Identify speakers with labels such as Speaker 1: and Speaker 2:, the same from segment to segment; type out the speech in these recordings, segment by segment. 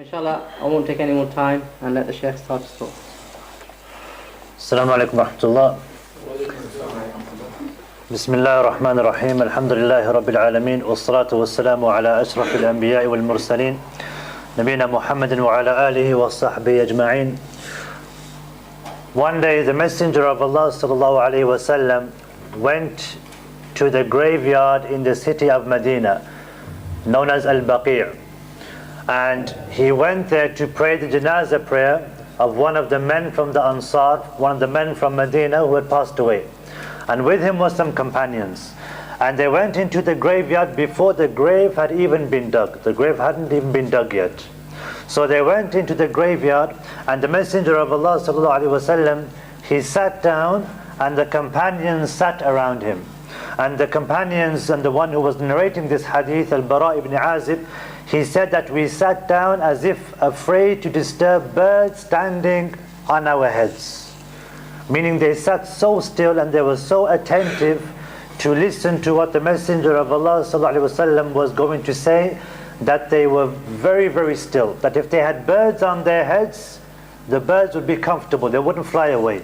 Speaker 1: Inshallah, I won't take any more time and let the Shaykh start his talk.
Speaker 2: Assalamu alaikum wa rahmatullah. Bismillah ar-Rahman ar-Rahim. Alhamdulillahi Rabbil Alameen. Wassalatu wassalamu ala ashrafil anbiya'i wal mursaleen. Nabina Muhammadin wa ala alihi wa sahbihi ajma'in. One day the Messenger of Allah sallallahu alayhi wa sallam went to the graveyard in the city of Medina, known as Al-Baqi'. And he went there to pray the janazah prayer of one of the men from the Ansar, one of the men from Medina who had passed away. And with him was some companions. And they went into the graveyard before the grave had even been dug. The grave hadn't even been dug yet. So they went into the graveyard, and the Messenger of Allah sallallahu alaihi wasallam, he sat down, and the companions sat around him. And the companions, and the one who was narrating this hadith, Al-Bara ibn Azib, he said that we sat down as if afraid to disturb birds standing on our heads. Meaning they sat so still and they were so attentive to listen to what the Messenger of Allah ﷺ was going to say, that they were very, very still. That if they had birds on their heads, the birds would be comfortable, they wouldn't fly away.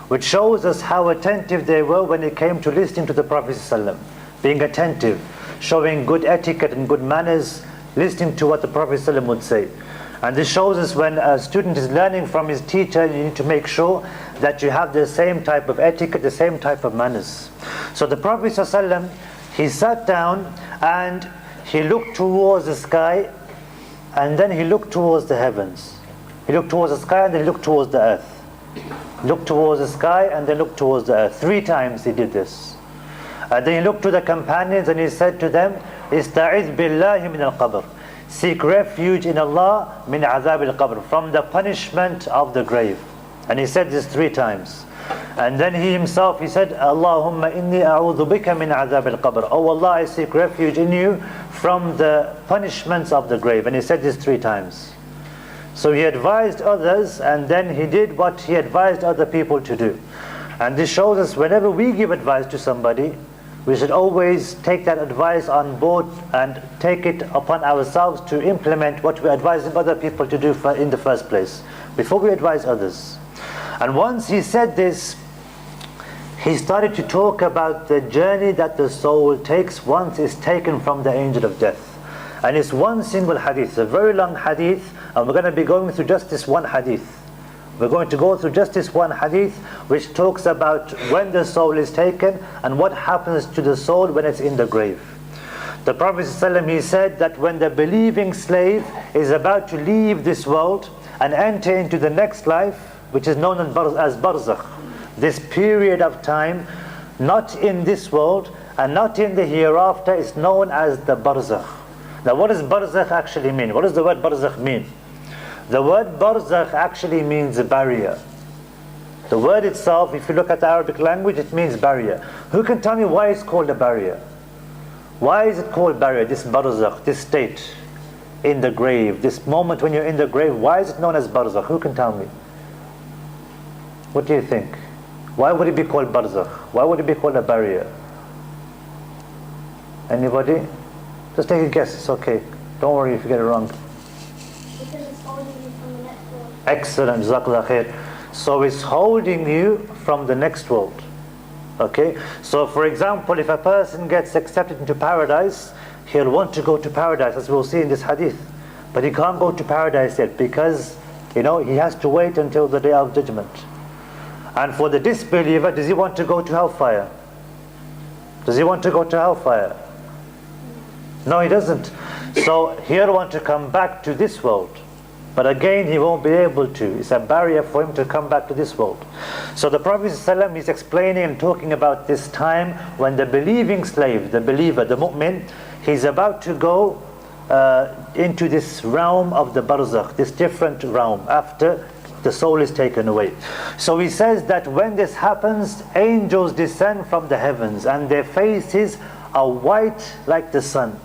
Speaker 2: Which shows us how attentive they were when it came to listening to the Prophet ﷺ. Being attentive, showing good etiquette and good manners, listening to what the Prophet ﷺ would say. And this shows us when a student is learning from his teacher, you need to make sure that you have the same type of etiquette, the same type of manners. So the Prophet ﷺ, he sat down and he looked towards the sky, and then he looked towards the heavens. He looked towards the sky and then he looked towards the earth. Looked towards the sky and then looked towards the earth. 3 times he did this. And then he looked to the companions and he said to them, Ista'idh billahi min al-qabr. Seek refuge in Allah min azab al-qabr, from the punishment of the grave. And he said this 3 times. And then he himself, he said, Allahumma inni a'udhu bika min azab al-qabr. Oh Allah, I seek refuge in you from the punishments of the grave. And he said this 3 times. So he advised others, and then he did what he advised other people to do. And this shows us whenever we give advice to somebody, we should always take that advice on board and take it upon ourselves to implement what we advise other people to do in the first place, before we advise others. And once he said this, he started to talk about the journey that the soul takes once it's taken from the angel of death. And it's one single hadith. It's a very long hadith, and we're going to be going through just this one hadith. We're going to go through just this one hadith, which talks about when the soul is taken and what happens to the soul when it's in the grave. The Prophet ﷺ, he said that when the believing slave is about to leave this world and enter into the next life, which is known as barzakh, this period of time, not in this world and not in the hereafter, is known as the barzakh. Now what does barzakh actually mean? What does the word barzakh mean? The word barzakh actually means a barrier. The word itself, if you look at the Arabic language, it means barrier. Who can tell me why it's called a barrier? Why is it called barrier, this barzakh, this state in the grave, this moment when you're in the grave, why is it known as barzakh? Who can tell me? What do you think? Why would it be called barzakh? Why would it be called a barrier? Anybody? Just take a guess, it's okay. Don't worry if you get it wrong.
Speaker 3: Because it's holding you from the next world.
Speaker 2: Excellent, Jazakallah khair. So it's holding you from the next world. Okay? So for example, if a person gets accepted into paradise, he'll want to go to paradise, as we'll see in this hadith. But he can't go to paradise yet because, he has to wait until the day of judgment. And for the disbeliever, does he want to go to hellfire? Does he want to go to hellfire? No, he doesn't. So he'll want to come back to this world. But again, he won't be able to. It's a barrier for him to come back to this world. So the Prophet ﷺ is explaining and talking about this time when the believing slave, the believer, the mu'min, he's about to go into this realm of the barzakh, this different realm after the soul is taken away. So he says that when this happens, angels descend from the heavens and their faces are white like the sun.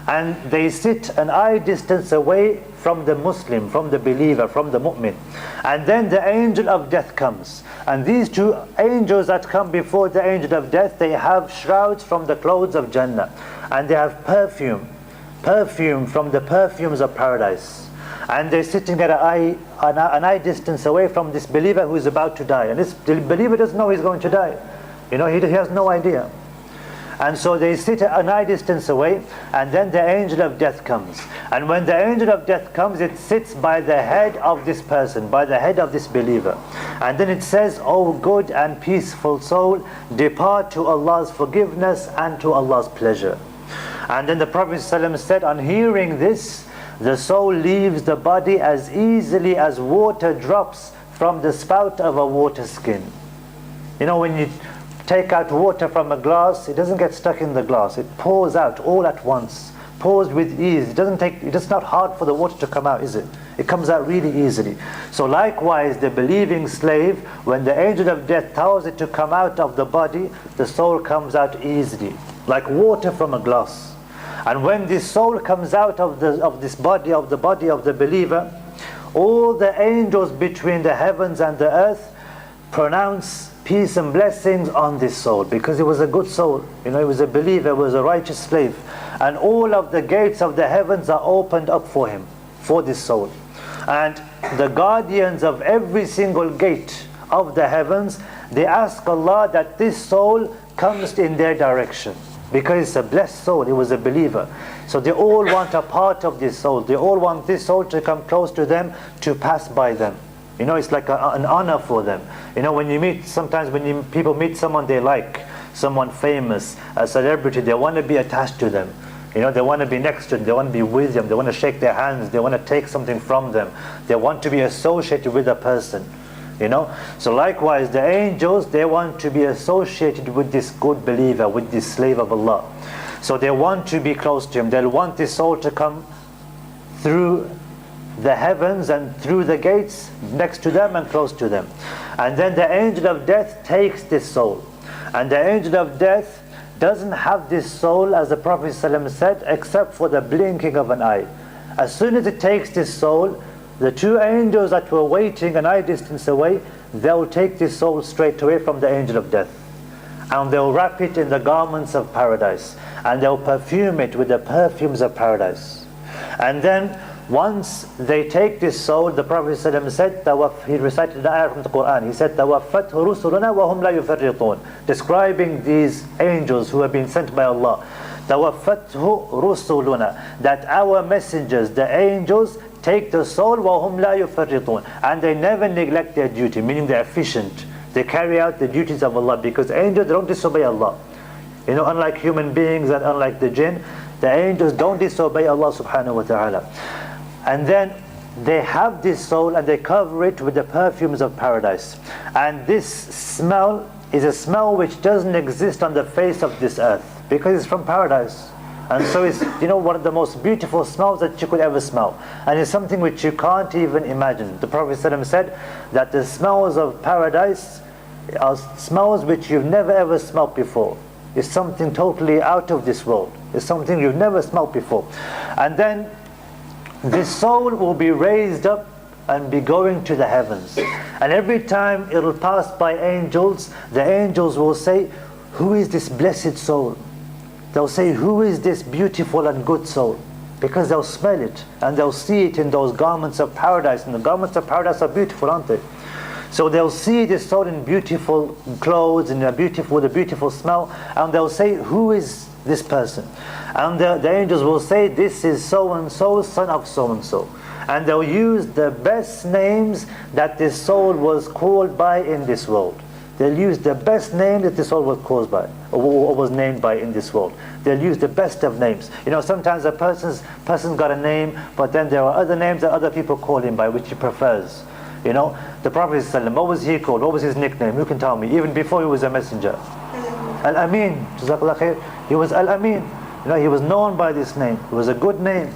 Speaker 2: And they sit an eye distance away from the Muslim, from the believer, from the mu'min. And then the angel of death comes. And these 2 angels that come before the angel of death, they have shrouds from the clothes of Jannah. And they have perfume from the perfumes of paradise. And they're sitting at an eye distance away from this believer who is about to die. And this believer doesn't know he's going to die. He has no idea. And so they sit at an eye distance away, and then the angel of death comes. And when the angel of death comes, it sits by the head of this person, by the head of this believer. And then it says, "O good and peaceful soul, depart to Allah's forgiveness and to Allah's pleasure." And then the Prophet ﷺ said, on hearing this, the soul leaves the body as easily as water drops from the spout of a water skin. When you take out water from a glass, it doesn't get stuck in the glass. It pours out all at once, pours with ease. It's not hard for the water to come out, is it? It comes out really easily. So likewise, the believing slave, when the angel of death tells it to come out of the body, the soul comes out easily, like water from a glass. And when this soul comes out of the body of the believer, all the angels between the heavens and the earth pronounce peace and blessings on this soul, because it was a good soul. It was a believer, it was a righteous slave. And all of the gates of the heavens are opened up for him, for this soul. And the guardians of every single gate of the heavens, they ask Allah that this soul comes in their direction, because it's a blessed soul, it was a believer. So they all want a part of this soul. They all want this soul to come close to them, to pass by them. It's like an honor for them. When you meet, sometimes when people meet someone they like, someone famous, a celebrity, they want to be attached to them. They want to be next to them, they want to be with them, they want to shake their hands, they want to take something from them. They want to be associated with a person. So likewise, the angels, they want to be associated with this good believer, with this slave of Allah. So they want to be close to him. They'll want this soul to come through the heavens and through the gates next to them and close to them. And then the angel of death takes this soul. And the angel of death doesn't have this soul, as the Prophet ﷺ said, except for the blinking of an eye. As soon as it takes this soul, the two angels that were waiting an eye distance away, they'll take this soul straight away from the angel of death. And they'll wrap it in the garments of paradise. And they'll perfume it with the perfumes of paradise. And then once they take this soul, the Prophet ﷺ said, he recited the ayah from the Quran. He said, "Tawaffat rusuluna wa hum la yufarritun," describing these angels who have been sent by Allah. "Tawaffathu rusuluna," that our messengers, the angels, take the soul, wa hum la yufarritun, and they never neglect their duty, meaning they're efficient. They carry out the duties of Allah, because angels don't disobey Allah. Unlike human beings and unlike the jinn, the angels don't disobey Allah subhanahu wa ta'ala. And then they have this soul and they cover it with the perfumes of paradise. And this smell is a smell which doesn't exist on the face of this earth, because it's from paradise. And so it's one of the most beautiful smells that you could ever smell. And it's something which you can't even imagine. The Prophet ﷺ said that the smells of paradise are smells which you've never ever smelled before. It's something totally out of this world. It's something you've never smelled before. And then this soul will be raised up and be going to the heavens. And every time it'll pass by angels, the angels will say, "Who is this blessed soul?" They'll say, "Who is this beautiful and good soul?" Because they'll smell it and they'll see it in those garments of paradise. And the garments of paradise are beautiful, aren't they? So they'll see this soul in beautiful clothes and with a beautiful smell, and they'll say, "Who is this person?" And the angels will say, "This is so and so, son of so and so." And they'll use the best names that this soul was called by in this world. They'll use the best name that this soul was called by, or was named by in this world. They'll use the best of names. Sometimes a person's got a name, but then there are other names that other people call him by, which he prefers. The Prophet ﷺ, what was he called? What was his nickname? Who can tell me? Even before he was a messenger. Al-Amin. Jazakallah khair. He was Al-Amin. He was known by this name. It was a good name.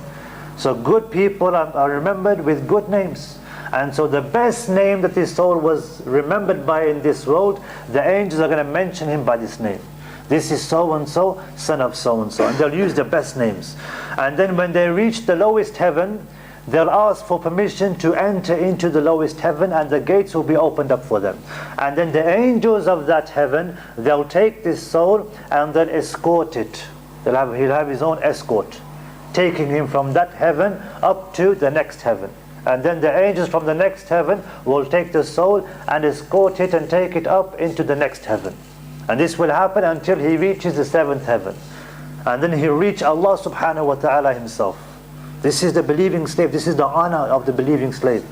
Speaker 2: So good people are remembered with good names. And so the best name that this soul was remembered by in this world, the angels are going to mention him by this name. This is so and so, son of so and so. And they'll use the best names. And then when they reach the lowest heaven, they'll ask for permission to enter into the lowest heaven, and the gates will be opened up for them. And then the angels of that heaven, they'll take this soul and they'll escort it. He'll have his own escort, taking him from that heaven up to the next heaven. And then the angels from the next heaven will take the soul and escort it and take it up into the next heaven. And this will happen until he reaches the 7th heaven. And then he'll reach Allah subhanahu wa ta'ala himself. This is the believing slave. This is the honor of the believing slave.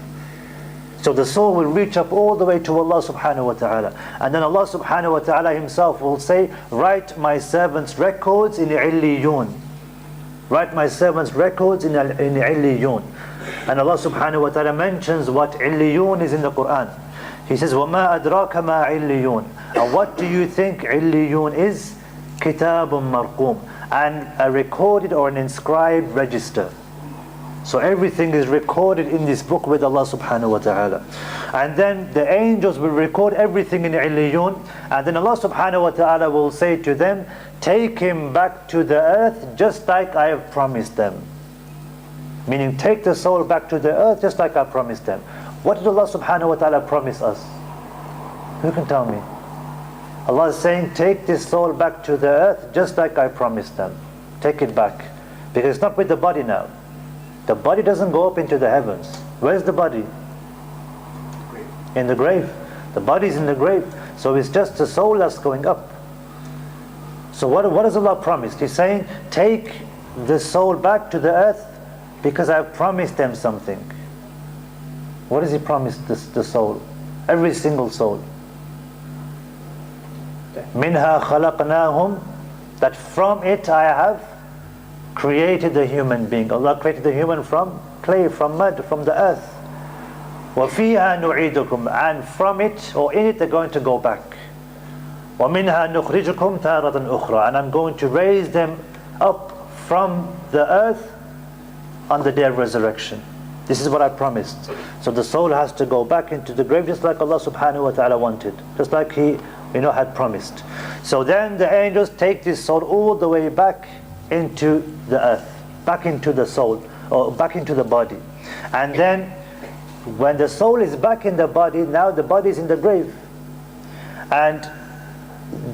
Speaker 2: So the soul will reach up all the way to Allah subhanahu wa ta'ala. And then Allah subhanahu wa ta'ala himself will say, write my servants' records in Illiyun. Write my servants' records in Illiyun. And Allah subhanahu wa ta'ala mentions what Illiyun is in the Quran. He says, وَمَا أَدْرَاكَ مَا عِلِّيُّونَ. And what do you think Illiyun is? كِتَابٌ مَرْقُومٌ. And a recorded or an inscribed register. So everything is recorded in this book with Allah subhanahu wa ta'ala. And then the angels will record everything in Illiyun. And then Allah subhanahu wa ta'ala will say to them, take him back to the earth just like I have promised them. Meaning take the soul back to the earth just like I promised them. What did Allah subhanahu wa ta'ala promise us? Who can tell me? Allah is saying, take this soul back to the earth just like I promised them. Take it back. Because it's not with the body now. The body doesn't go up into the heavens. Where's the body? In the grave. The body is in the grave. So it's just the soul that's going up. So what has Allah promised? He's saying, take the soul back to the earth because I've promised them something. What has He promised the soul? Every single soul. Minha khalaqnahum, that from it I have created the human being. Allah created the human from clay, from mud, from the earth. وَفِيهَا نُعِيدُكُمْ, and from it or in it they're going to go back. وَمِنْهَا نُخْرِجُكُمْ تَارَةً أُخْرَى, and I'm going to raise them up from the earth on the day of resurrection. This is what I promised. So the soul has to go back into the grave just like Allah subhanahu wa ta'ala wanted, just like He had promised. So then the angels take this soul all the way back into the earth, back into the soul, or back into the body. And then when the soul is back in the body, now the body is in the grave. And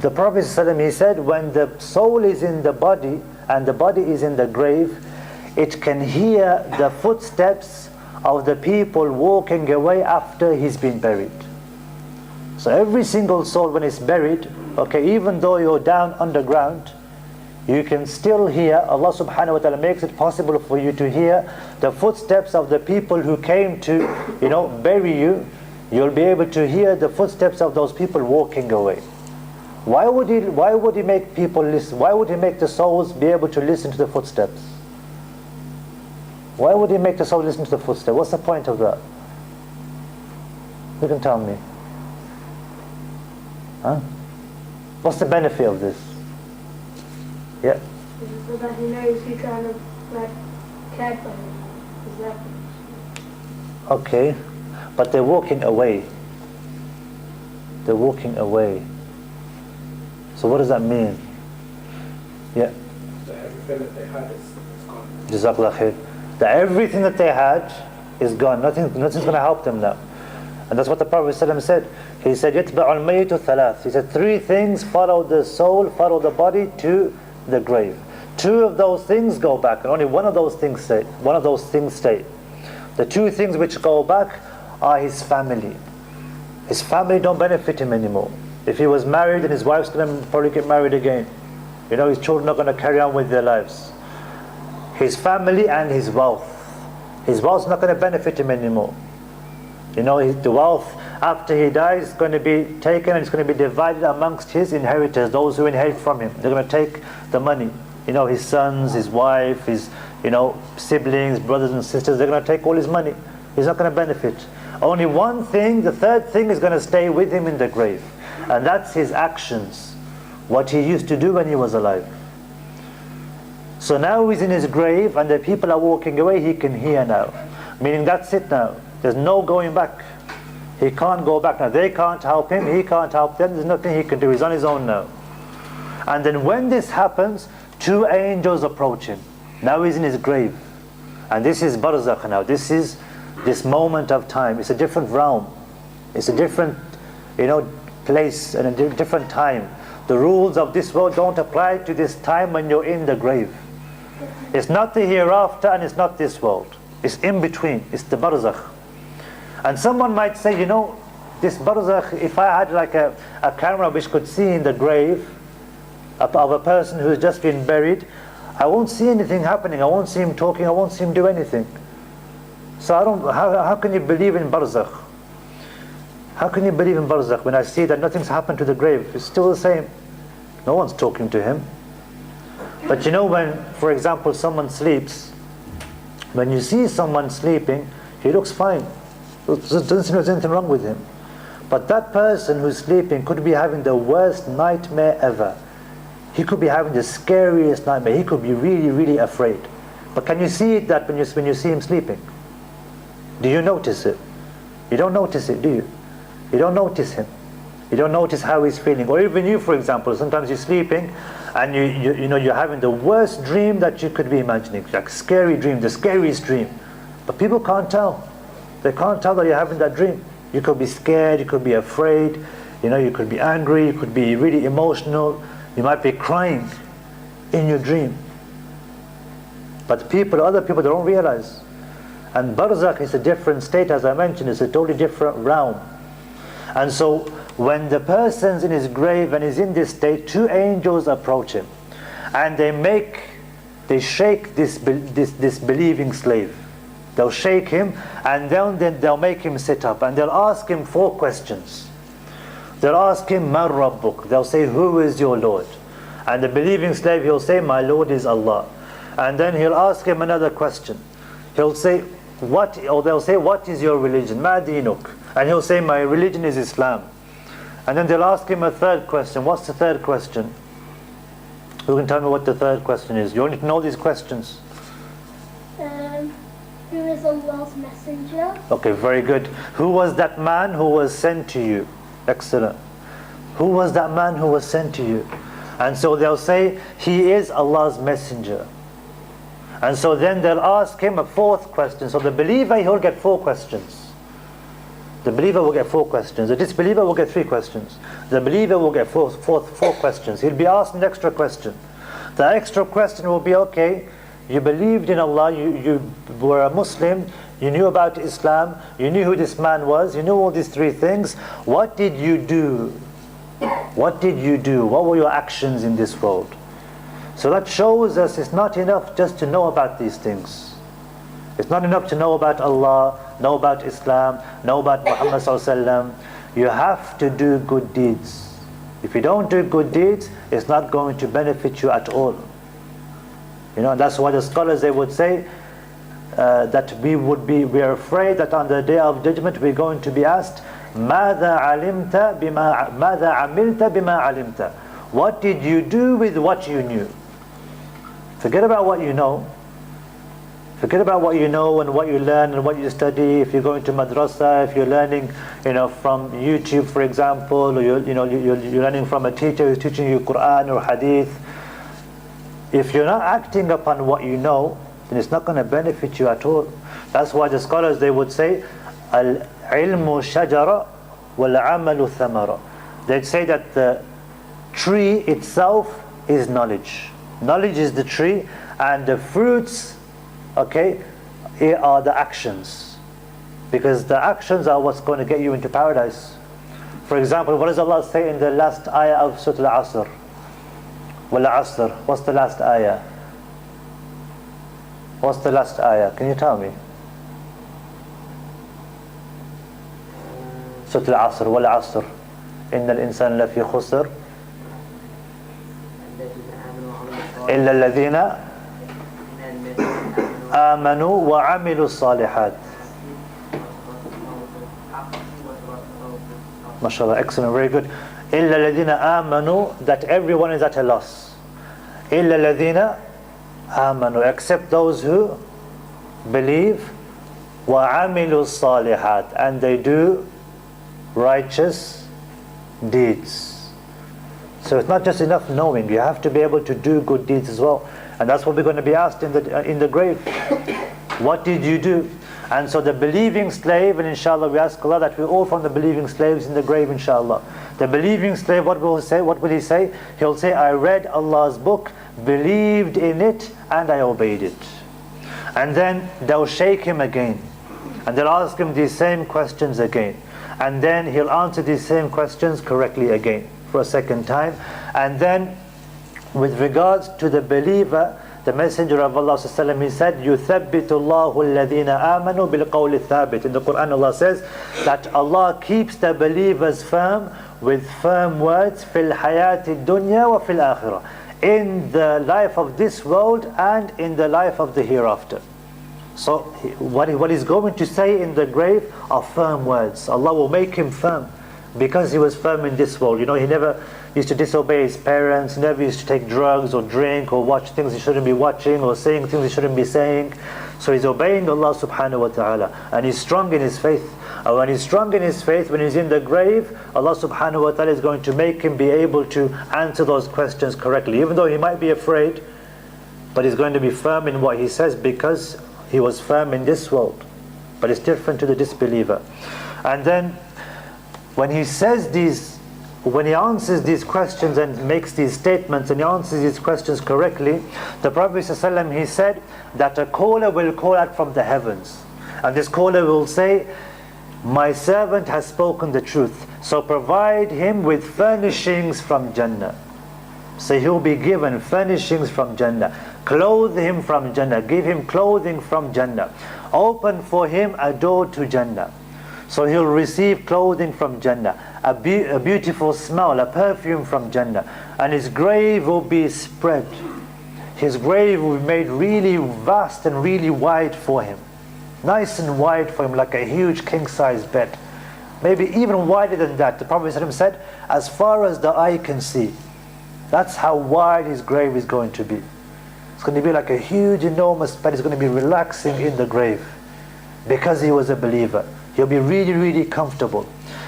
Speaker 2: the Prophet ﷺ, he said, when the soul is in the body and the body is in the grave, it can hear the footsteps of the people walking away after he's been buried. So every single soul when it's buried, okay, even though you're down underground, you can still hear, Allah subhanahu wa ta'ala makes it possible for you to hear the footsteps of the people who came to, bury you. You'll be able to hear the footsteps of those people walking away. Why would he make people listen? Why would He make the souls be able to listen to the footsteps? Why would He make the soul listen to the footsteps? What's the point of that? Who can tell me? Huh? What's the benefit of this? Yeah.
Speaker 3: So that He knows who kind of cared for him. Is that?
Speaker 2: Okay, but they're walking away. They're walking away. So what does that mean? Yeah.
Speaker 4: That everything that they had is gone.
Speaker 2: Jazakallah khair. That everything that they had is gone. Nothing's going to help them now. And that's what the Prophet ﷺ said. He said, يَتْبَعُ الْمَيِّتُ ثَلَاث. He said, 3 things follow the soul, follow the body to the grave. 2 of those things go back, and only one of those things stay. The 2 things which go back are his family. His family don't benefit him anymore. If he was married, and his wife's going to probably get married again. His children are going to carry on with their lives. His family and his wealth. His wealth's not going to benefit him anymore. The wealth after he dies is going to be taken and it's going to be divided amongst his inheritors, those who inherit from him. They're going to take the money. His sons, his wife, his siblings, brothers and sisters, they're going to take all his money. He's not going to benefit. Only one thing, the 3rd thing, is going to stay with him in the grave. And that's his actions. What he used to do when he was alive. So now he's in his grave and the people are walking away, he can hear now. Meaning that's it now. There's no going back. He can't go back now. They can't help him, he can't help them. There's nothing he can do. He's on his own now. And then when this happens, 2 angels approach him. Now he's in his grave. And this is barzakh now. This is this moment of time. It's a different realm. It's a different, place and a different time. The rules of this world don't apply to this time when you're in the grave. It's not the hereafter and it's not this world. It's in between. It's the barzakh. And someone might say, you know, this barzakh, if I had like a camera which could see in the grave of a person who has just been buried, I won't see anything happening. I won't see him talking. I won't see him do anything. So how can you believe in barzakh? How can you believe in barzakh when I see that nothing's happened to the grave? It's still the same. No one's talking to him. But you know, when, for example, someone sleeps, when you see someone sleeping, he looks fine. Doesn't seem there's anything wrong with him. But that person who's sleeping could be having the worst nightmare ever. He could be having the scariest nightmare. He could be really, really afraid. But can you see it that when you see him sleeping? Do you notice it? You don't notice it, do you? You don't notice him. You don't notice how he's feeling. Or even you, for example, sometimes you're sleeping and you know you're having the worst dream that you could be imagining, like scary dream, the scariest dream. But people can't tell. They can't tell that you're having that dream. You could be scared, you could be afraid, you know, you could be angry, you could be really emotional, you might be crying in your dream. But other people don't realize. And barzakh is a different state, as I mentioned, it's a totally different realm. And so when the person's in his grave and is in this state, two angels approach him and they shake this believing slave. They'll shake him and then they'll make him sit up and they'll ask him 4 questions. They'll ask him, Man Rabbuk? They'll say, who is your Lord? And the believing slave, he'll say, my Lord is Allah. And then he'll ask him another question. He'll say, they'll say, what is your religion? Ma dinuk? And he'll say, my religion is Islam. And then they'll ask him a third question. What's the third question? Who can tell me what the third question is? You only know these questions.
Speaker 3: Who is Allah's messenger?
Speaker 2: Okay, very good. Who was that man who was sent to you? Excellent. Who was that man who was sent to you? And so they'll say, he is Allah's messenger. And so then they'll ask him a 4th question. So the believer, he'll get 4 questions. The believer will get 4 questions. The disbeliever will get 3 questions. The believer will get 4 questions. He'll be asked an extra question. The extra question will be, okay, you believed in Allah, you were a Muslim, you knew about Islam, you knew who this man was, you knew all these 3 things. What did you do? What did you do? What were your actions in this world? So that shows us it's not enough just to know about these things. It's not enough to know about Allah, know about Islam, know about Muhammad sallallahu alaihi wasallam. You have to do good deeds. If you don't do good deeds, it's not going to benefit you at all. You know, that's why the scholars, they would say that we are afraid that on the day of judgment we're going to be asked, ماذا عملت بما علمت? What did you do with what you knew? Forget about what you know. Forget about what you know and what you learn and what you study. If you're going to madrasa, if you're learning, you know, from YouTube, for example, or you're learning from a teacher who's teaching you Quran or Hadith. If you're not acting upon what you know, then it's not going to benefit you at all. That's why the scholars, they would say, al-ilmu shajara wal-amalu thamara. They'd say that the tree itself is knowledge. Knowledge is the tree, and the fruits, okay, are the actions. Because the actions are what's going to get you into paradise. For example, what does Allah say in the last ayah of Surah Al-Asr? Wal-Asr. What's the last ayah? What's the last ayah? Can you tell me? Surah Al-Asr. Wal-Asr. Inna al-insan lafi khusr. إلا الذين آمنوا وعملوا الصالحات. MashaAllah, excellent, very good. إلا الذين آمنوا, that everyone is at a loss. إلا الذين آمنوا, except those who believe, وعملوا الصالحات, and they do righteous deeds. So it's not just enough knowing, you have to be able to do good deeds as well. And that's what we're going to be asked in the grave. What did you do? And so the believing slave, and inshallah we ask Allah that we're all from the believing slaves in the grave, inshallah. The believing slave, what will he say? What will he say? He'll say, I read Allah's book, believed in it, and I obeyed it. And then they'll shake him again. And they'll ask him these same questions again. And then he'll answer these same questions correctly again for a second time. And then with regards to the believer, the Messenger of Allah ﷺ, he said, يُثَبِّتُ اللَّهُ الَّذِينَ آمَنُوا بِالْقَوْلِ الثَّابِتِ. In the Quran, Allah says that Allah keeps the believers firm with firm words فِي الْحَيَاةِ الدُّنْيَا وَفِي الْآخِرَةِ, in the life of this world and in the life of the hereafter. So what he's going to say in the grave are firm words. Allah will make him firm because he was firm in this world. You know, he never used to disobey his parents, never used to take drugs or drink or watch things he shouldn't be watching or saying things he shouldn't be saying. So he's obeying Allah subhanahu wa ta'ala, and he's strong in his faith. And when he's strong in his faith, when he's in the grave, Allah subhanahu wa ta'ala is going to make him be able to answer those questions correctly. Even though he might be afraid, but he's going to be firm in what he says because he was firm in this world. But it's different to the disbeliever. And then when he says these, when he answers these questions and makes these statements and he answers these questions correctly, the Prophet ﷺ, he said that a caller will call out from the heavens, and this caller will say, my servant has spoken the truth, so provide him with furnishings from Jannah. So he'll be given furnishings from Jannah, clothe him from Jannah, give him clothing from Jannah, open for him a door to Jannah. So he'll receive clothing from Jannah, a beautiful smell, a perfume from Jannah, and his grave will be spread. His grave will be made really vast and really wide for him. Nice and wide for him, like a huge king-size bed. Maybe even wider than that. The Prophet ﷺ said, as far as the eye can see. That's how wide his grave is going to be. It's going to be like a huge, enormous bed. He's going to be relaxing in the grave because he was a believer. He'll be really, really comfortable.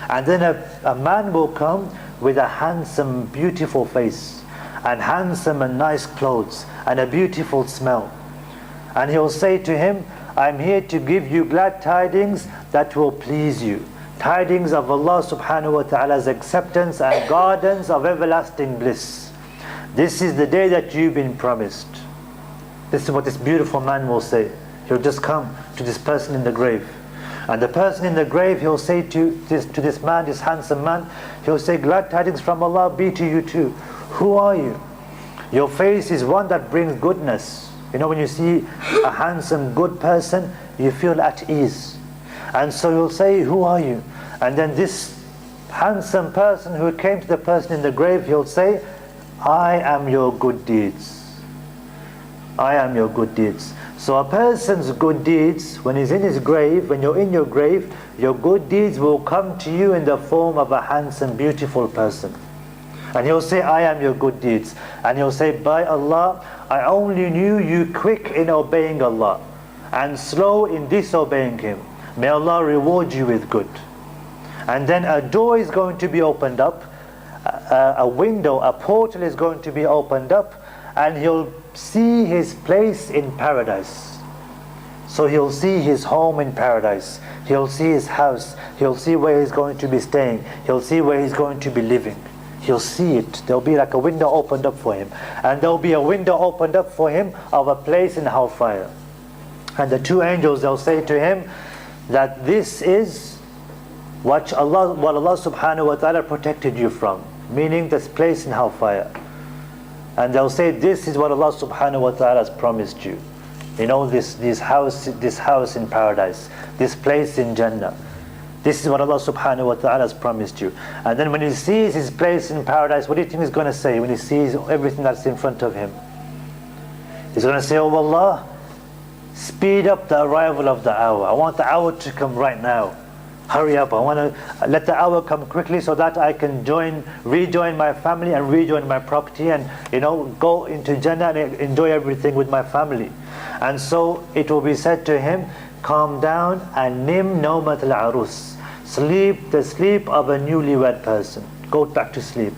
Speaker 2: And then a man will come with a handsome, beautiful face, and handsome and nice clothes, and a beautiful smell. And he'll say to him, I'm here to give you glad tidings that will please you. Tidings of Allah subhanahu wa ta'ala's acceptance and gardens of everlasting bliss. This is the day that you've been promised. This is what this beautiful man will say. He'll just come to this person in the grave. And the person in the grave, he'll say to this man, this handsome man, he'll say, glad tidings from Allah be to you too. Who are you? Your face is one that brings goodness. You know, when you see a handsome, good person, you feel at ease. And so you'll say, who are you? And then this handsome person who came to the person in the grave, he'll say, I am your good deeds. I am your good deeds. So a person's good deeds, when he's in his grave, when you're in your grave, your good deeds will come to you in the form of a handsome, beautiful person. And he'll say, I am your good deeds. And he'll say, by Allah, I only knew you quick in obeying Allah and slow in disobeying Him. May Allah reward you with good. And then a door is going to be opened up, a window, a portal is going to be opened up, and he'll see his place in paradise. So he'll see his home in paradise. He'll see his house. He'll see where he's going to be staying. He'll see where he's going to be living. He'll see it. There'll be like a window opened up for him. And there'll be a window opened up for him of a place in hellfire. And the two angels, they'll say to him that this is what Allah subhanahu wa ta'ala protected you from. Meaning this place in hellfire. And they'll say, this is what Allah subhanahu wa ta'ala has promised you. You know, this house in paradise, this place in Jannah. This is what Allah subhanahu wa ta'ala has promised you. And then when he sees his place in paradise, what do you think he's going to say when he sees everything that's in front of him? He's going to say, oh Allah, speed up the arrival of the hour. I want the hour to come right now. Hurry up, I want to let the hour come quickly so that I can rejoin my family and rejoin my property and, you know, go into Jannah and enjoy everything with my family. And so it will be said to him, calm down and nim nawmat al-arus. Sleep the sleep of a newlywed person. Go back to sleep.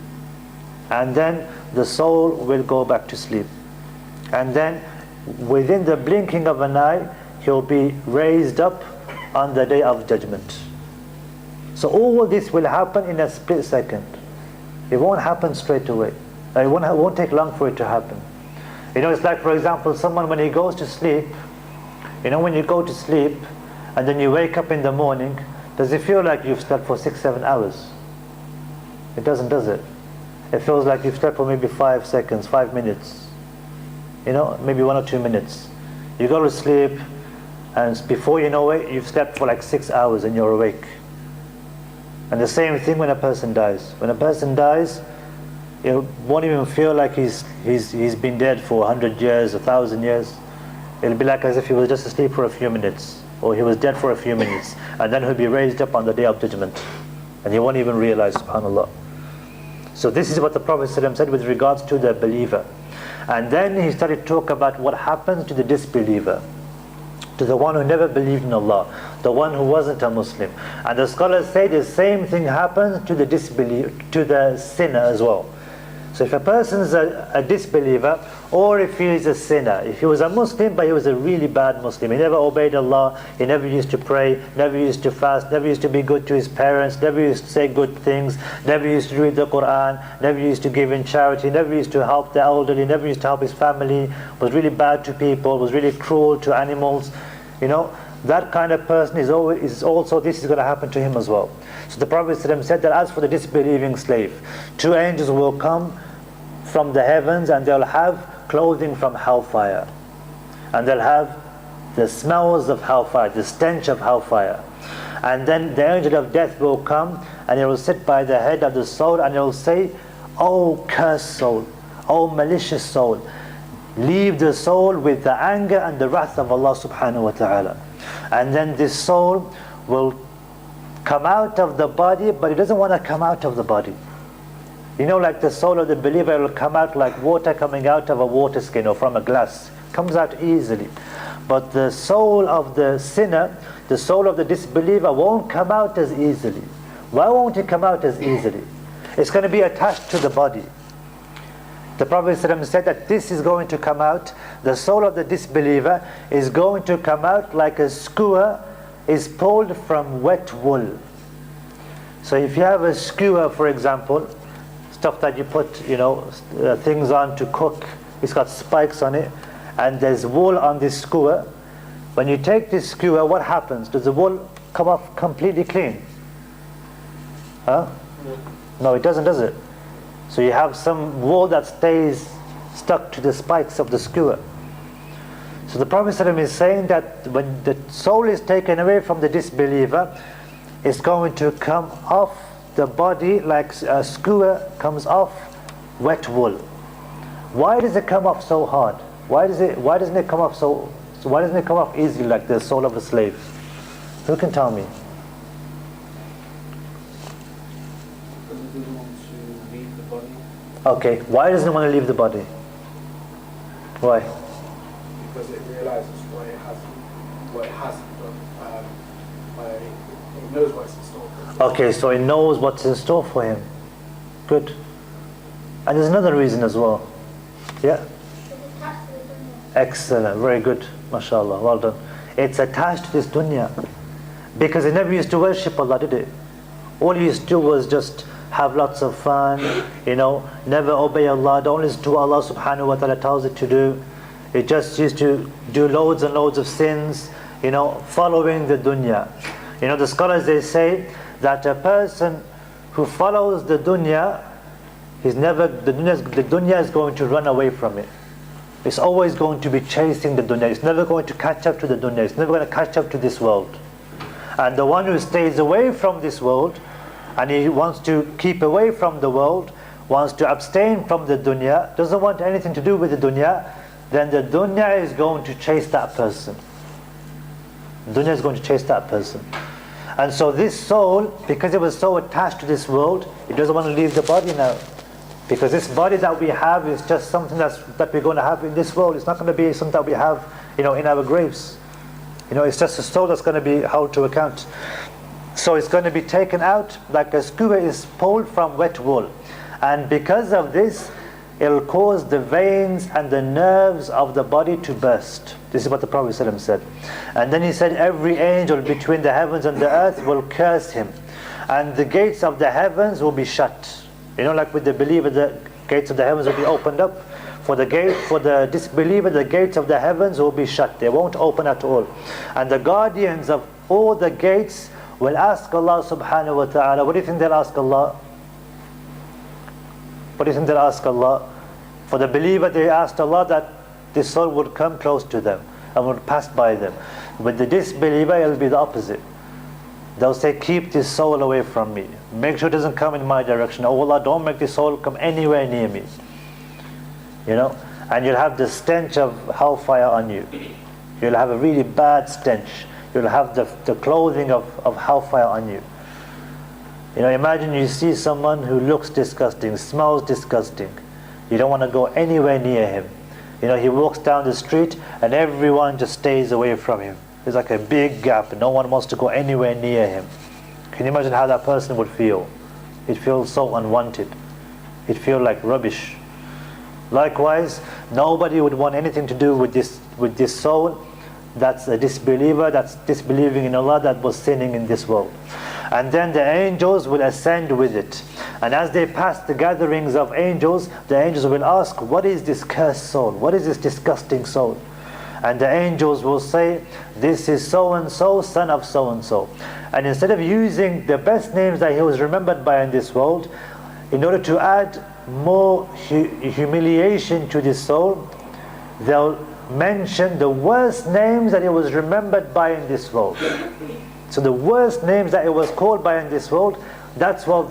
Speaker 2: And then the soul will go back to sleep. And then within the blinking of an eye, he'll be raised up on the day of judgment. So all this will happen in a split second. It won't happen straight away. It won't take long for it to happen. You know, it's like, for example, someone when he goes to sleep, You know, when you go to sleep and then you wake up in the morning, does it feel like you've slept for 6-7 hours? It doesn't, does it? It feels like you've slept for maybe 5 seconds, 5 minutes. You know, maybe 1 or 2 minutes. You go to sleep, and before you know it, you've slept for like 6 hours and you're awake. And the same thing when a person dies. When a person dies, it won't even feel like he's been dead for 100 years, 1,000 years. It'll be like as if he was just asleep for a few minutes, or he was dead for a few minutes, and then he'll be raised up on the day of judgment, and he won't even realize, subhanAllah. So this is what the Prophet ﷺ said with regards to the believer. And then he started to talk about what happens to the disbeliever, to the one who never believed in Allah, the one who wasn't a Muslim. And the scholars say the same thing happens to the disbeliever, to the sinner as well. So if a person is a disbeliever, or if he is a sinner, if he was a Muslim but he was a really bad Muslim, he never obeyed Allah, he never used to pray, never used to fast, never used to be good to his parents, never used to say good things, never used to read the Quran, never used to give in charity, never used to help the elderly, never used to help his family, was really bad to people, was really cruel to animals, you know, that kind of person is also this is going to happen to him as well. So the Prophet ﷺ said that as for the disbelieving slave, 2 angels will come from the heavens and they'll have clothing from hellfire, and they'll have the smells of hellfire, the stench of hellfire. And then the angel of death will come and he will sit by the head of the soul and he will say, "Oh cursed soul, oh malicious soul, leave the soul with the anger and the wrath of Allah subhanahu wa ta'ala." And then this soul will come out of the body, but it doesn't want to come out of the body. You know, like the soul of the believer will come out like water coming out of a water skin or from a glass. Comes out easily. But the soul of the sinner, the soul of the disbeliever won't come out as easily. Why won't it come out as easily? It's going to be attached to the body. The Prophet ﷺ said that this is going to come out, the soul of the disbeliever is going to come out like a skewer is pulled from wet wool. So if you have a skewer, for example, stuff that you put, you know, things on to cook, it's got spikes on it, and there's wool on this skewer. When you take this skewer, what happens? Does the wool come off completely clean? Huh? No, it doesn't, does it? So you have some wool that stays stuck to the spikes of the skewer. So the Prophet ﷺ is saying that when the soul is taken away from the disbeliever, it's going to come off the body like a skewer comes off wet wool. Why does it come off so hard? Why doesn't it come off easily like the soul of a slave? Who can tell me?
Speaker 4: Because it doesn't want to leave the body.
Speaker 2: Okay, why doesn't it want to leave the body? Why?
Speaker 4: Because it realizes what it hasn't done. It knows what's in store for it.
Speaker 2: Okay, so it knows what's in store for him. Good. And there's another reason as well. Yeah? Excellent, very good. MashaAllah, well done. It's attached to this dunya. Because it never used to worship Allah, did it? All it used to do was just have lots of fun, you know, never obey Allah, don't listen to what Allah subhanahu wa ta'ala tells it to do. It just used to do loads and loads of sins, you know, following the dunya. You know, the scholars, they say that a person who follows the dunya, the dunya is going to run away from it. It's always going to be chasing the dunya. It's never going to catch up to the dunya. It's never going to catch up to this world. And the one who stays away from this world, and he wants to keep away from the world, wants to abstain from the dunya, doesn't want anything to do with the dunya, then the dunya is going to chase that person. The dunya is going to chase that person. And so this soul, because it was so attached to this world, it doesn't want to leave the body now. Because this body that we have is just something that we're going to have in this world. It's not going to be something that we have, you know, in our graves. You know, it's just a soul that's going to be held to account. So it's going to be taken out like a skewer is pulled from wet wool. And because of this, it'll cause the veins and the nerves of the body to burst. This is what the Prophet ﷺ said. And then he said, every angel between the heavens and the earth will curse him. And the gates of the heavens will be shut. You know, like with the believer, the gates of the heavens will be opened up For the disbeliever, the gates of the heavens will be shut. They won't open at all. And the guardians of all the gates will ask Allah subhanahu wa ta'ala. What do you think they'll ask Allah? What do you think they'll ask Allah? For the believer, they asked Allah that this soul would come close to them and would pass by them. With the disbeliever, it will be the opposite. They'll say, keep this soul away from me. Make sure it doesn't come in my direction. Oh Allah, don't make this soul come anywhere near me. You know? And you'll have the stench of hellfire on you. You'll have a really bad stench. You'll have the clothing of hellfire on you. You know, imagine you see someone who looks disgusting, smells disgusting. You don't want to go anywhere near him. You know, he walks down the street and everyone just stays away from him. There's like a big gap. No one wants to go anywhere near him. Can you imagine how that person would feel? He'd feel so unwanted. He'd feel like rubbish. Likewise, nobody would want anything to do with this soul that's a disbeliever, that's disbelieving in Allah, that was sinning in this world. And then the angels will ascend with it. And as they pass the gatherings of angels, the angels will ask, what is this cursed soul? What is this disgusting soul? And the angels will say, this is so-and-so, son of so-and-so. And instead of using the best names that he was remembered by in this world, in order to add more humiliation to this soul, they'll mention the worst names that he was remembered by in this world. So the worst names that it was called by in this world, that's what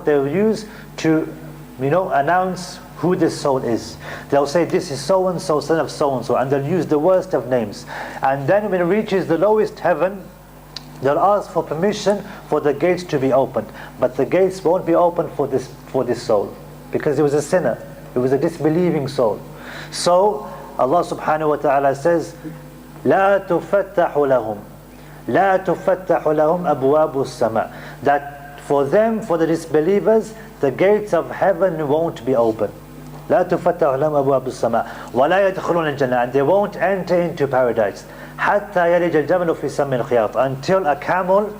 Speaker 2: they'll use to, you know, announce who this soul is. They'll say, this is so-and-so, son of so-and-so, and they'll use the worst of names. And then when it reaches the lowest heaven, they'll ask for permission for the gates to be opened. But the gates won't be opened for this soul, because it was a sinner. It was a disbelieving soul. So Allah subhanahu wa ta'ala says, لا تفتح لهم لا تفتح لهم أبواب السماء. That for them, for the disbelievers, the gates of heaven won't be open. لا تفتح لهم أبواب السماء ولا يدخلون الجنة. And they won't enter into paradise. حتى يلج الجمل في سم الخياط. Until a camel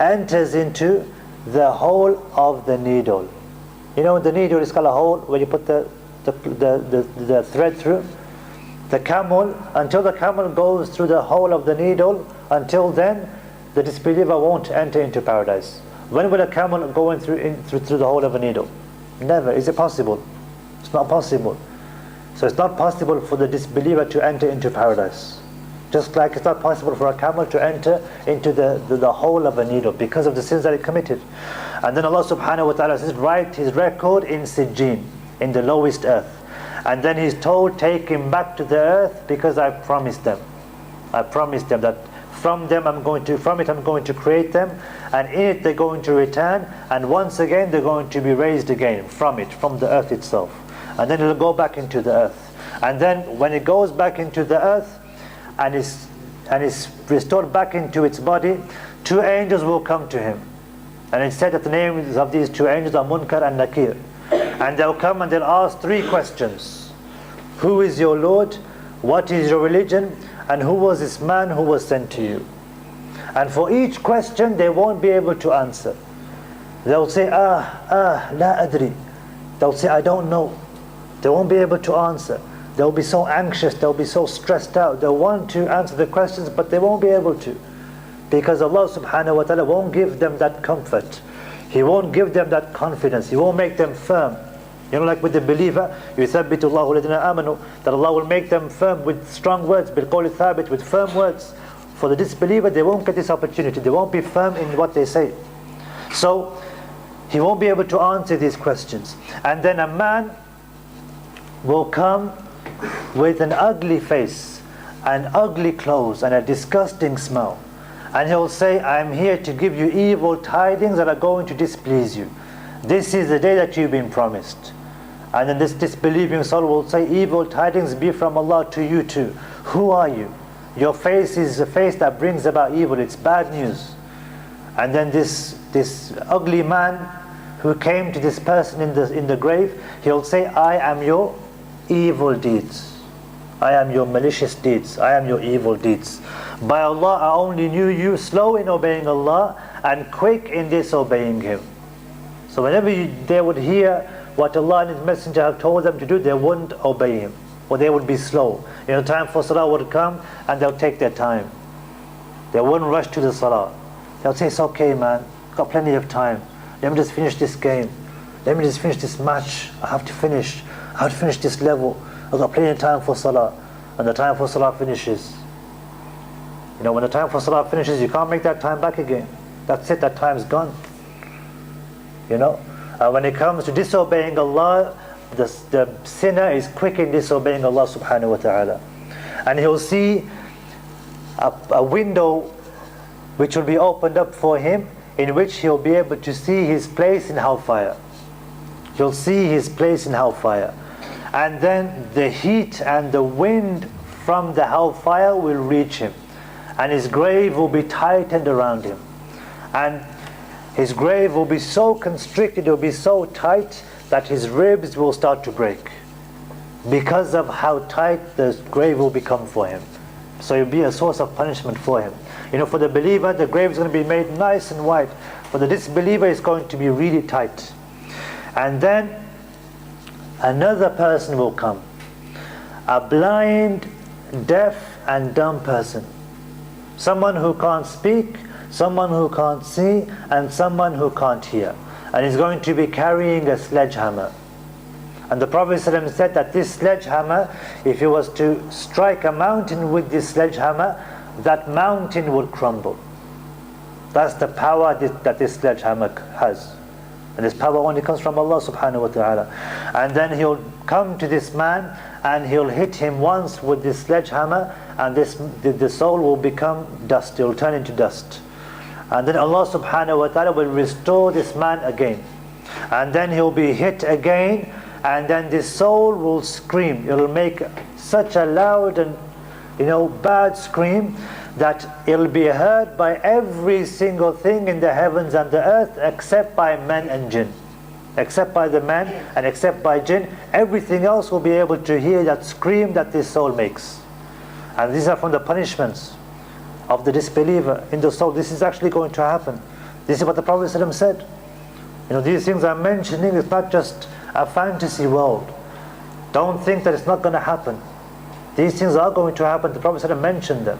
Speaker 2: enters into the hole of the needle. You know, the needle is called a hole where you put the thread through. The camel, until the camel goes through the hole of the needle, until then the disbeliever won't enter into paradise. When will a camel go through the hole of a needle? Never. Is it possible? It's not possible. So it's not possible for the disbeliever to enter into paradise. Just like it's not possible for a camel to enter into the hole of a needle because of the sins that he committed. And then Allah subhanahu wa ta'ala says, write his record in Sijjin, in the lowest earth. And then he's told, take him back to the earth, because I promised them. I promised them that from it I'm going to create them, and in it they're going to return, and once again they're going to be raised again from the earth itself. And then it'll go back into the earth. And then when it goes back into the earth and is restored back into its body, two angels will come to him. And it's said that the names of these two angels are Munkar and Nakir. And they'll come and they'll ask three questions. Who is your Lord? What is your religion? And who was this man who was sent to you? And for each question they won't be able to answer. They'll say, la adri. They'll say, I don't know. They won't be able to answer. They'll be so anxious, they'll be so stressed out. They'll want to answer the questions, but they won't be able to. Because Allah subhanahu wa ta'ala won't give them that comfort. He won't give them that confidence. He won't make them firm. You know, like with the believer, يُثَبِّتُ اللَّهُ الَّذِينَ آمَنُوا, that Allah will make them firm with strong words, بِالْقَوْلِ الثَّابِتِ, with firm words. For the disbeliever, they won't get this opportunity. They won't be firm in what they say. So, he won't be able to answer these questions. And then a man will come with an ugly face, and ugly clothes, and a disgusting smell. And he'll say, I'm here to give you evil tidings that are going to displease you. This is the day that you've been promised. And then this disbelieving soul will say, evil tidings be from Allah to you too. Who are you? Your face is a face that brings about evil. It's bad news. And then this ugly man who came to this person in the grave, he'll say, I am your evil deeds. I am your malicious deeds. I am your evil deeds. By Allah, I only knew you slow in obeying Allah and quick in disobeying Him. So whenever they would hear what Allah and His Messenger have told them to do, they wouldn't obey Him, or they would be slow. Time for salah would come and they'll take their time. They wouldn't rush to the salah. They'll say, it's okay, man, got plenty of time. Let me just finish this game. Let me just finish this match. I have to finish this level. I've got plenty of time for salah. And the time for salah finishes. When the time for salah finishes, you can't make that time back again. That's it, that time's gone. When it comes to disobeying Allah, the sinner is quick in disobeying Allah subhanahu wa ta'ala. And he'll see a window which will be opened up for him, in which he'll be able to see his place in hellfire. He'll see his place in hellfire. And then the heat and the wind from the hellfire will reach him. And his grave will be tightened around him. And his grave will be so constricted, it will be so tight that his ribs will start to break, because of how tight the grave will become for him. So it will be a source of punishment for him. For the believer, the grave is going to be made nice and wide. For the disbeliever, it's going to be really tight. And then another person will come, a blind, deaf and dumb person. Someone who can't speak, someone who can't see, and someone who can't hear. And he's going to be carrying a sledgehammer. And the Prophet ﷺ said that this sledgehammer, if he was to strike a mountain with this sledgehammer, that mountain would crumble. That's the power that this sledgehammer has. And this power only comes from Allah subhanahu wa ta'ala. And then he'll come to this man and he'll hit him once with this sledgehammer, and the soul will become dust. It will turn into dust. And then Allah subhanahu wa ta'ala will restore this man again. And then he'll be hit again, and then this soul will scream. It will make such a loud and bad scream that it will be heard by every single thing in the heavens and the earth, except by men and jinn. Except by the men and except by jinn, everything else will be able to hear that scream that this soul makes. And these are from the punishments of the disbeliever in the soul. This is actually going to happen. This is what the Prophet ﷺ said. These things I'm mentioning, it's not just a fantasy world. Don't think that it's not going to happen. These things are going to happen. The Prophet ﷺ mentioned them.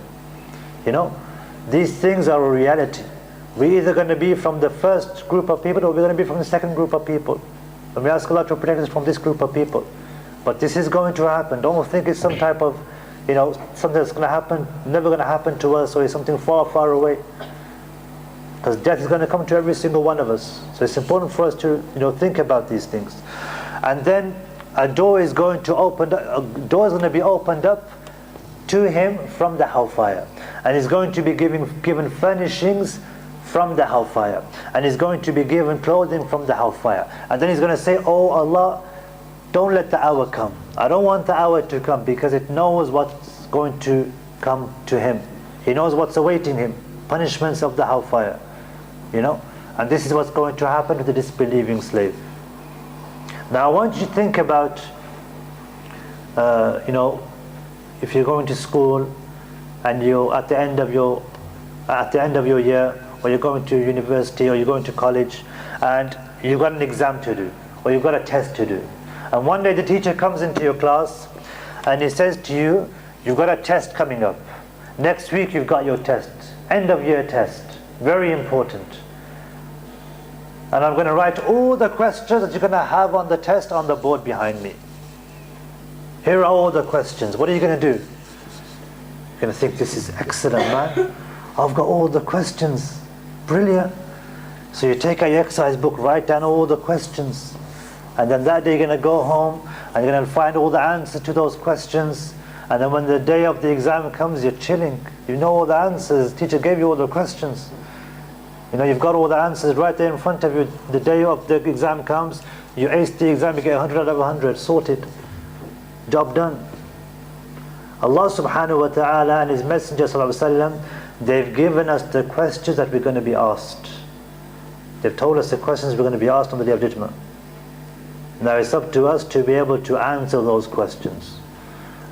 Speaker 2: These things are a reality. We're either going to be from the first group of people, or we're going to be from the second group of people. And we ask Allah to protect us from this group of people. But this is going to happen. Don't think it's some type of something that's going to happen, never going to happen to us, or it's something far, far away. Because death is going to come to every single one of us. So it's important for us to think about these things. And then a door is going to be opened up to him from the hellfire. And he's going to be given furnishings from the hellfire. And he's going to be given clothing from the hellfire. And then he's going to say, oh Allah, don't let the hour come. I don't want the hour to come, because it knows what's going to come to him. He knows what's awaiting him. Punishments of the hellfire. And this is what's going to happen to the disbelieving slave. Now I want you to think about, if you're going to school and you're at the end of your year, or you're going to university, or you're going to college, and you've got an exam to do, or you've got a test to do. And one day the teacher comes into your class and he says to you, you've got a test coming up. Next week you've got your test, end of year test, very important. And I'm going to write all the questions that you're going to have on the test on the board behind me. Here are all the questions. What are you going to do? You're going to think, this is excellent, man. I've got all the questions. Brilliant. So you take out your exercise book, write down all the questions. And then that day you're going to go home and you're going to find all the answers to those questions. And then when the day of the exam comes, you're chilling. You know all the answers. The teacher gave you all the questions. You've got all the answers right there in front of you. The day of the exam comes, you ace the exam, you get 100 out of 100. Sorted. Job done. Allah subhanahu wa ta'ala and His Messenger sallallahu alaihi wasallam, they've given us the questions that we're going to be asked. They've told us the questions we're going to be asked on the Day of Judgment. Now it's up to us to be able to answer those questions.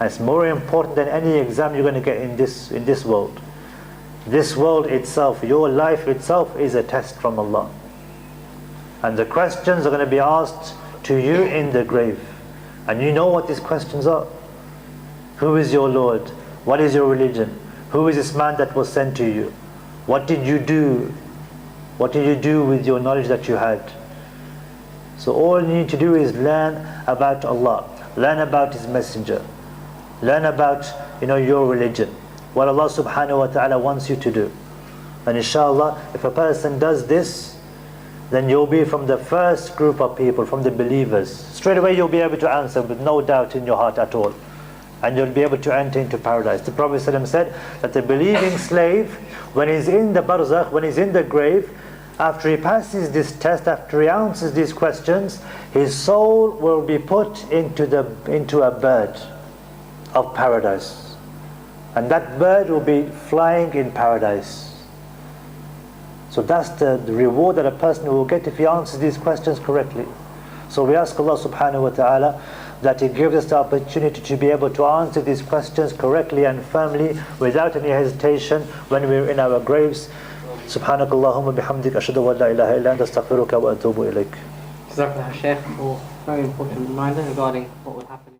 Speaker 2: And it's more important than any exam you're going to get in this world. This world itself, your life itself, is a test from Allah. And the questions are going to be asked to you in the grave. And you know what these questions are. Who is your Lord? What is your religion? Who is this man that was sent to you? What did you do? What did you do with your knowledge that you had? So all you need to do is learn about Allah, learn about His Messenger, learn about your religion, what Allah subhanahu wa ta'ala wants you to do. And inshallah, if a person does this, then you'll be from the first group of people, from the believers. Straight away you'll be able to answer with no doubt in your heart at all. And you'll be able to enter into paradise. The Prophet ﷺ said that the believing slave, when he's in the barzakh, when he's in the grave, after he passes this test, after he answers these questions, his soul will be put into a bird of paradise. And that bird will be flying in paradise. So that's the reward that a person will get if he answers these questions correctly. So we ask Allah subhanahu wa ta'ala that He gives us the opportunity to be able to answer these questions correctly and firmly without any hesitation when we're in our graves. سبحانك اللهم بحمدك أشهد أن لا إله إلا أنت أستغفرك وأتوب إليك.
Speaker 1: Jazakallah Shaykh for a very important reminder regarding what would happen.